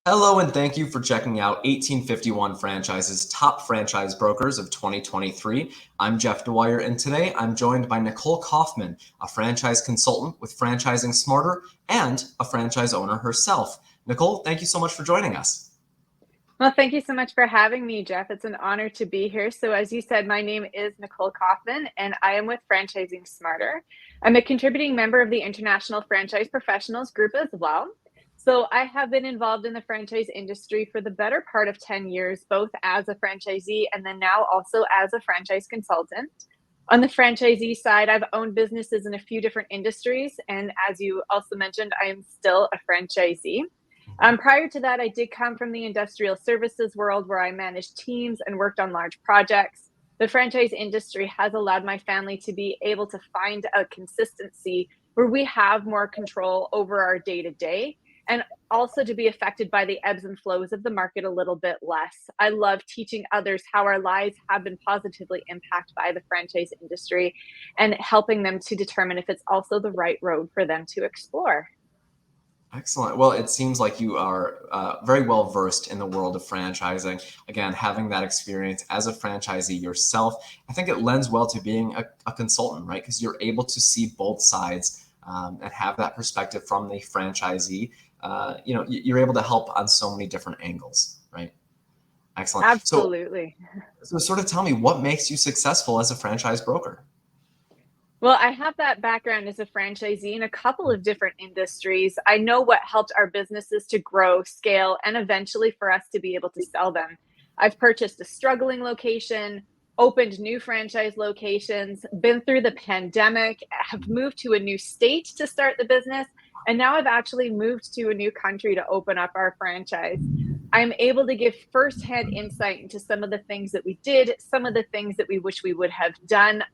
Hello, and thank you for checking out 1851 Franchise's top franchise brokers of 2023. I'm Jeff Dwyer, and today I'm joined by Nicole Kauffman, a franchise consultant with Franchising Smarter and a franchise owner herself. Nicole, thank you so much for joining us. Well, thank you so much for having me, Jeff. It's an honor to be here. So, as you said, my name is Nicole Kauffman, and I am with Franchising Smarter. I'm a contributing member of the International Franchise Professionals Group as well. So, I have been involved in the franchise industry for the better part of 10 years, both as a franchisee and then now also as a franchise consultant. On the franchisee side, I've owned businesses in a few different industries. And as you also mentioned, I am still a franchisee. Prior to that, I did come from the industrial services world where I managed teams and worked on large projects. The franchise industry has allowed my family to be able to find a consistency where we have more control over our day to day and also to be affected by the ebbs and flows of the market a little bit less. I love teaching others how our lives have been positively impacted by the franchise industry and helping them to determine if it's also the right road for them to explore. Excellent. Well, it seems like you are very well versed in the world of franchising. Again, having that experience as a franchisee yourself, I think it lends well to being a consultant, right? Because you're able to see both sides and have that perspective from the franchisee. You're able to help on so many different angles, right? Excellent. Absolutely. So sort of tell me what makes you successful as a franchise broker? Well, I have that background as a franchisee in a couple of different industries. I know what helped our businesses to grow, scale, and eventually for us to be able to sell them. I've purchased a struggling location, opened new franchise locations, been through the pandemic, have moved to a new state to start the business, and now I've actually moved to a new country to open up our franchise. I'm able to give firsthand insight into some of the things that we did, some of the things that we wish we would have done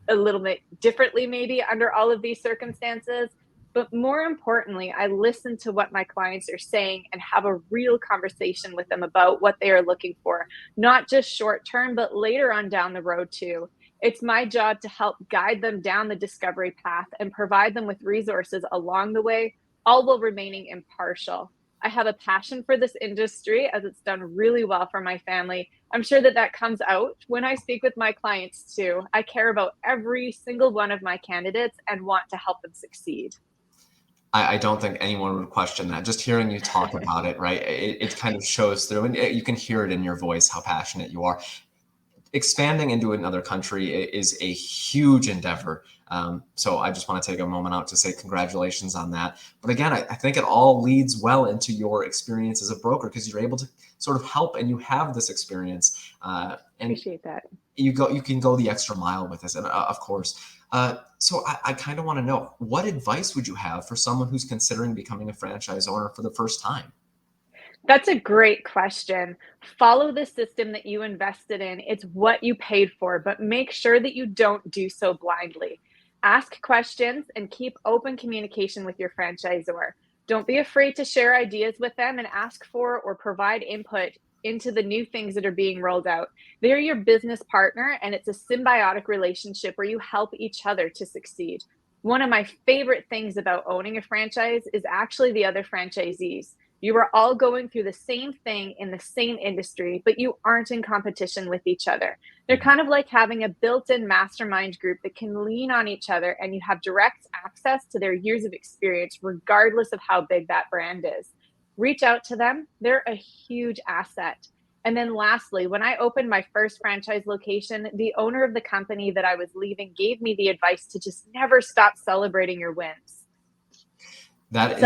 a little bit differently, maybe under all of these circumstances. But more importantly, I listen to what my clients are saying and have a real conversation with them about what they are looking for, not just short term, but later on down the road too. It's my job to help guide them down the discovery path and provide them with resources along the way, all while remaining impartial. I have a passion for this industry as it's done really well for my family. I'm sure that that comes out when I speak with my clients too. I care about every single one of my candidates and want to help them succeed. I don't think anyone would question that. Just hearing you talk about it, right? It kind of shows through, and you can hear it in your voice how passionate you are. Expanding into another country is a huge endeavor. So I just want to take a moment out to say congratulations on that. But again, I think it all leads well into your experience as a broker because you're able to sort of help and you have this experience. And Appreciate that. you can go the extra mile with this, and of course. So I kind of want to know what advice would you have for someone who's considering becoming a franchise owner for the first time? That's a great question. Follow the system that you invested in. It's what you paid for, but make sure that you don't do so blindly. Ask questions and keep open communication with your franchisor. Don't be afraid to share ideas with them and ask for or provide input into the new things that are being rolled out. They're your business partner, and it's a symbiotic relationship where you help each other to succeed. One of my favorite things about owning a franchise is actually the other franchisees. You are all going through the same thing in the same industry, but you aren't in competition with each other. They're kind of like having a built in mastermind group that can lean on each other and you have direct access to their years of experience, regardless of how big that brand is. Reach out to them, they're a huge asset. And then, lastly, when I opened my first franchise location, the owner of the company that I was leaving gave me the advice to just never stop celebrating your wins. That is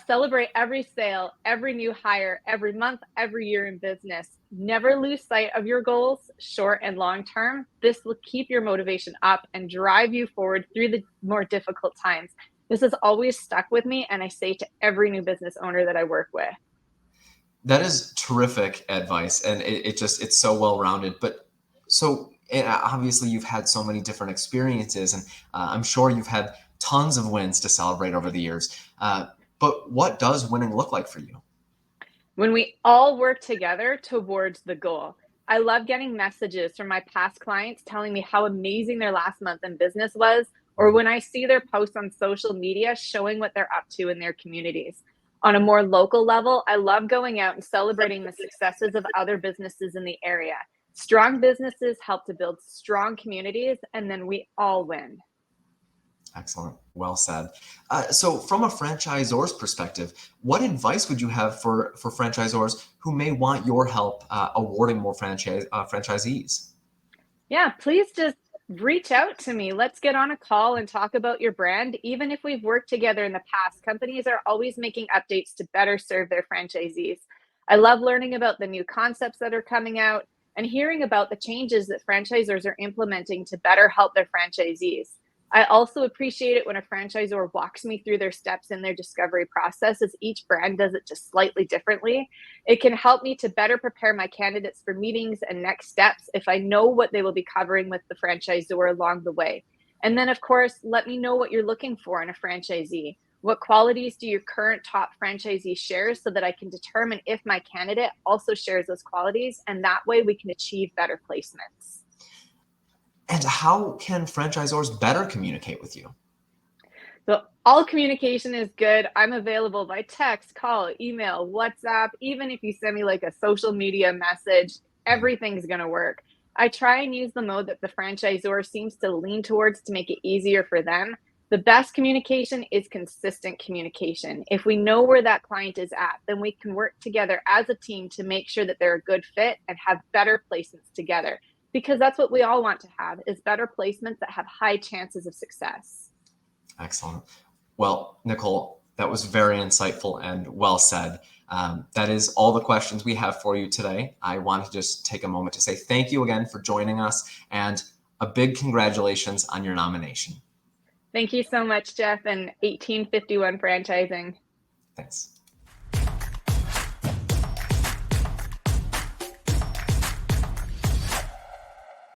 Celebrate every sale, every new hire, every month, every year in business. Never lose sight of your goals, short and long term. This will keep your motivation up and drive you forward through the more difficult times. This has always stuck with me, and I say to every new business owner that I work with. that is terrific advice, and it's so well rounded. But so obviously you've had so many different experiences, and I'm sure you've had tons of wins to celebrate over the years. But what does winning look like for you? When we all work together towards the goal. I love getting messages from my past clients telling me how amazing their last month in business was, or when I see their posts on social media showing what they're up to in their communities. On a more local level, I love going out and celebrating the successes of other businesses in the area. Strong businesses help to build strong communities, and then we all win. Excellent. Well said. So, from a franchisor's perspective, what advice would you have for franchisors who may want your help awarding more franchisees? Yeah, please just reach out to me. Let's get on a call and talk about your brand. Even if we've worked together in the past, companies are always making updates to better serve their franchisees. I love learning about the new concepts that are coming out and hearing about the changes that franchisors are implementing to better help their franchisees. I also appreciate it when a franchisor walks me through their steps in their discovery process, as each brand does it just slightly differently. It can help me to better prepare my candidates for meetings and next steps if I know what they will be covering with the franchisor along the way. And then, of course, let me know what you're looking for in a franchisee. What qualities do your current top franchisee share so that I can determine if my candidate also shares those qualities? And that way we can achieve better placements. And how can franchisors better communicate with you? So all communication is good. I'm available by text, call, email, WhatsApp. Even if you send me like a social media message, everything's going to work. I try and use the mode that the franchisor seems to lean towards to make it easier for them. The best communication is consistent communication. If we know where that client is at, then we can work together as a team to make sure that they're a good fit and have better placements together. Because that's what we all want to have, is better placements that have high chances of success. Excellent. Well, Nicole, that was very insightful and well said. That is all the questions we have for you today. I want to just take a moment to say thank you again for joining us and a big congratulations on your nomination. Thank you so much, Jeff, and 1851 Franchising. Thanks.